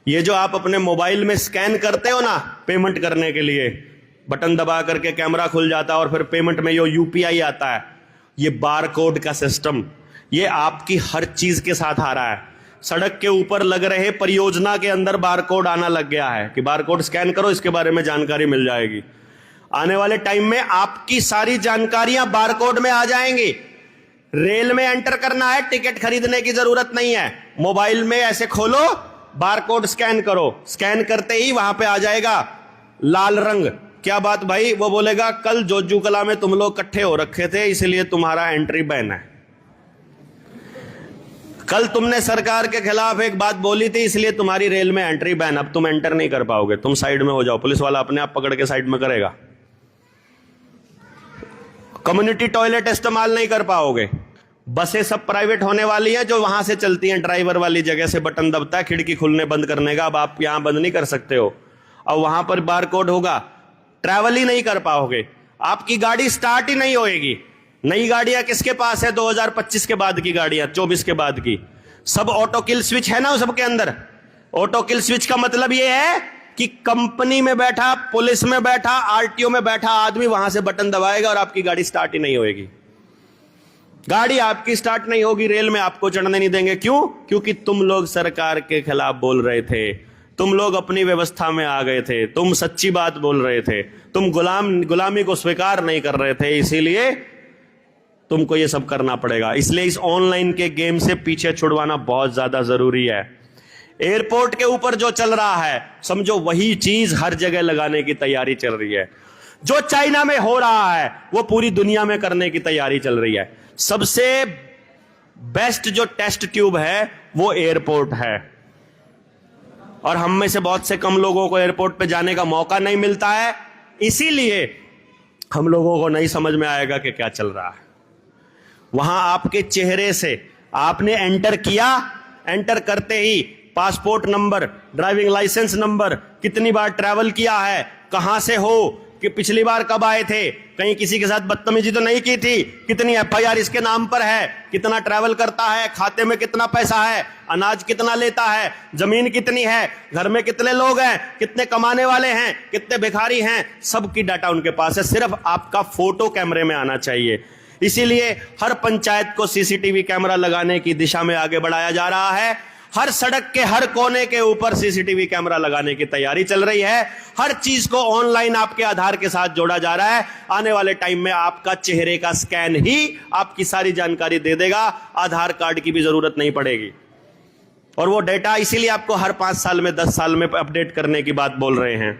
ये जो आप अपने मोबाइल में स्कैन करते हो ना पेमेंट करने के लिए, बटन दबा करके कैमरा खुल जाता है और फिर पेमेंट में ये यूपीआई आता है, ये बारकोड का सिस्टम, ये आपकी हर चीज के साथ आ रहा है। सड़क के ऊपर लग रहे परियोजना के अंदर बारकोड आना लग गया है कि बारकोड स्कैन करो, इसके बारे में जानकारी मिल जाएगी। आने वाले टाइम में आपकी सारी जानकारियां बारकोड में आ जाएंगी। रेल में एंटर करना है, टिकट खरीदने की जरूरत नहीं है, मोबाइल में ऐसे खोलो, बारकोड स्कैन करो, स्कैन करते ही वहां पे आ जाएगा लाल रंग। क्या बात भाई? वो बोलेगा कल जोजू कला में तुम लोग इकट्ठे हो रखे थे इसलिए तुम्हारा एंट्री बैन है। कल तुमने सरकार के खिलाफ एक बात बोली थी इसलिए तुम्हारी रेल में एंट्री बैन, अब तुम एंटर नहीं कर पाओगे, तुम साइड में हो जाओ, पुलिस वाला अपने आप पकड़ के साइड में करेगा। कम्युनिटी टॉयलेट इस्तेमाल नहीं कर पाओगे। बसें सब प्राइवेट होने वाली हैं जो वहां से चलती हैं, ड्राइवर वाली जगह से बटन दबता है खिड़की खुलने बंद करने का, अब आप यहां बंद नहीं कर सकते हो, अब वहां पर बारकोड होगा, ट्रैवल ही नहीं कर पाओगे, आपकी गाड़ी स्टार्ट ही नहीं होएगी। नई गाड़ियां किसके पास है? 2025 के बाद की गाड़ियां, 24 के बाद की, सब ऑटो किल स्विच है ना सबके अंदर। ऑटो किल स्विच का मतलब यह है कि कंपनी में बैठा, पुलिस में बैठा, आरटीओ में बैठा आदमी वहां से बटन दबाएगा और आपकी गाड़ी स्टार्ट ही नहीं होएगी। गाड़ी आपकी स्टार्ट नहीं होगी, रेल में आपको चढ़ने नहीं देंगे। क्यों? क्योंकि तुम लोग सरकार के खिलाफ बोल रहे थे, तुम लोग अपनी व्यवस्था में आ गए थे, तुम सच्ची बात बोल रहे थे, तुम गुलामी को स्वीकार नहीं कर रहे थे, इसीलिए तुमको ये सब करना पड़ेगा। इसलिए इस ऑनलाइन के गेम से पीछे छुड़वाना बहुत ज्यादा जरूरी है। एयरपोर्ट के ऊपर जो चल रहा है समझो वही चीज हर जगह लगाने की तैयारी चल रही है। जो चाइना में हो रहा है वो पूरी दुनिया में करने की तैयारी चल रही है। सबसे बेस्ट जो टेस्ट ट्यूब है वो एयरपोर्ट है, और हम में से बहुत से कम लोगों को एयरपोर्ट पे जाने का मौका नहीं मिलता है, इसीलिए हम लोगों को नहीं समझ में आएगा कि क्या चल रहा है। वहां आपके चेहरे से आपने एंटर किया, एंटर करते ही passport number, driving licence number, कितनी बार ट्रैवल किया है, कहां से हो, कि पिछली बार कब आए थे, कहीं किसी के साथ बदतमीजी तो नहीं की थी, कितनी एफआईआर इसके नाम पर है, कितना ट्रैवल करता है, खाते में कितना पैसा है, अनाज कितना लेता है, जमीन कितनी है, घर में कितने लोग हैं, कितने कमाने वाले हैं, कितने भिखारी हैं, सबकी डाटा उनके पास है। सिर्फ आपका फोटो कैमरे में आना चाहिए। इसीलिए हर पंचायत को सीसीटीवी कैमरा लगाने की दिशा में आगे बढ़ाया जा रहा है। हर सड़क के हर कोने के ऊपर सीसीटीवी कैमरा लगाने की तैयारी चल रही है। हर चीज को ऑनलाइन आपके आधार के साथ जोड़ा जा रहा है। आने वाले टाइम में आपका चेहरे का स्कैन ही आपकी सारी जानकारी दे देगा, आधार कार्ड की भी जरूरत नहीं पड़ेगी। और वो डेटा इसीलिए आपको हर 5 साल में 10 साल में अपडेट करने की बात बोल रहे हैं।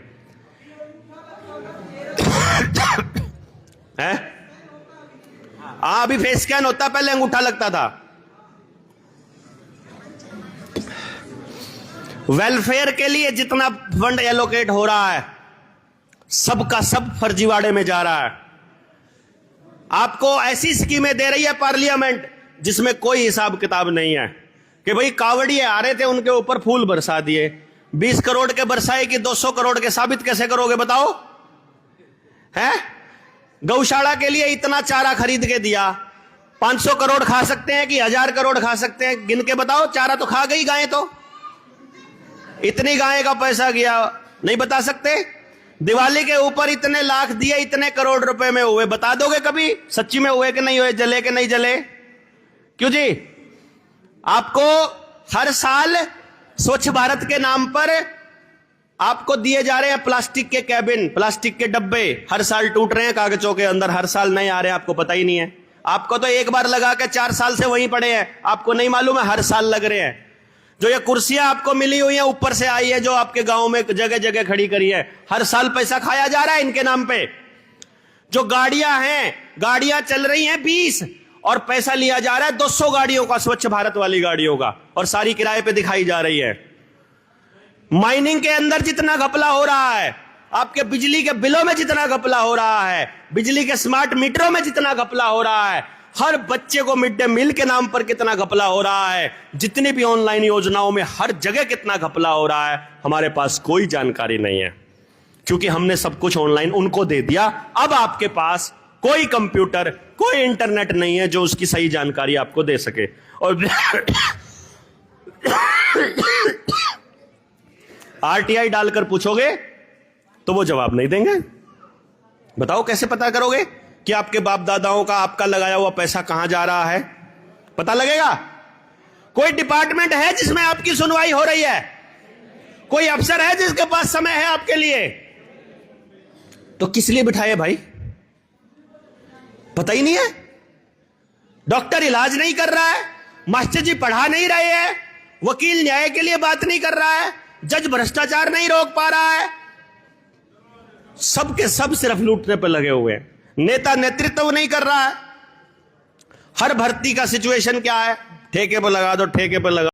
अभी फेस स्कैन होता, पहले अंगूठा लगता था। वेलफेयर के लिए जितना फंड एलोकेट हो रहा है सबका सब फर्जीवाड़े में जा रहा है। आपको ऐसी स्कीमें दे रही है पार्लियामेंट जिसमें कोई हिसाब किताब नहीं है कि भाई कावड़िए आ रहे थे उनके ऊपर फूल बरसा दिए, 20 करोड़ के बरसाए कि 200 करोड़ के, साबित कैसे करोगे बताओ? हैं? गौशाला के लिए इतना चारा खरीद के दिया, 500 करोड़ खा सकते हैं कि 1000 करोड़ खा सकते हैं, गिन के बताओ। चारा तो खा गई गायें, तो इतनी गाय का पैसा गया, नहीं बता सकते। दिवाली के ऊपर इतने लाख दिए, इतने करोड़ रुपए में हुए, बता दोगे कभी सच्ची में हुए कि नहीं हुए, जले कि नहीं जले? क्यों जी? आपको हर साल स्वच्छ भारत के नाम पर आपको दिए जा रहे हैं प्लास्टिक के कैबिन, प्लास्टिक के डब्बे, हर साल टूट रहे हैं कागजों के अंदर, हर साल नए आ रहे हैं, आपको पता ही नहीं है। आपको तो एक बार लगा के 4 साल से वहीं पड़े हैं, आपको नहीं मालूम है हर साल लग रहे हैं। जो ये कुर्सियां आपको मिली हुई हैं ऊपर से आई है, जो आपके गांव में जगह जगह खड़ी करी है, हर साल पैसा खाया जा रहा है इनके नाम पे। जो गाड़ियां हैं, गाड़ियां चल रही हैं 20 और पैसा लिया जा रहा है 200 गाड़ियों का, स्वच्छ भारत वाली गाड़ियों का, और सारी किराए पे दिखाई जा रही है। माइनिंग के अंदर जितना घपला हो रहा है, आपके बिजली के बिलों में जितना घपला हो रहा है, बिजली के स्मार्ट मीटरों में जितना घपला हो रहा है, हर बच्चे को मिड डे मील के नाम पर कितना घपला हो रहा है, जितनी भी ऑनलाइन योजनाओं में हर जगह कितना घपला हो रहा है, हमारे पास कोई जानकारी नहीं है, क्योंकि हमने सब कुछ ऑनलाइन उनको दे दिया। अब आपके पास कोई कंप्यूटर, कोई इंटरनेट नहीं है जो उसकी सही जानकारी आपको दे सके। और आरटीआई डालकर पूछोगे तो वो जवाब नहीं देंगे। बताओ कैसे पता करोगे कि आपके बाप दादाओं का आपका लगाया हुआ पैसा कहां जा रहा है? पता लगेगा? कोई डिपार्टमेंट है जिसमें आपकी सुनवाई हो रही है? कोई अफसर है जिसके पास समय है आपके लिए? तो किस लिए बिठाए भाई? पता ही नहीं है। डॉक्टर इलाज नहीं कर रहा है, मास्टर जी पढ़ा नहीं रहे हैं, वकील न्याय के लिए बात नहीं कर रहा है, जज भ्रष्टाचार नहीं रोक पा रहा है, सबके सब सिर्फ लूटने पर लगे हुए हैं। नेता नेतृत्व नहीं कर रहा है। हर भर्ती का सिचुएशन क्या है? ठेके पर लगा दो, ठेके पर लगा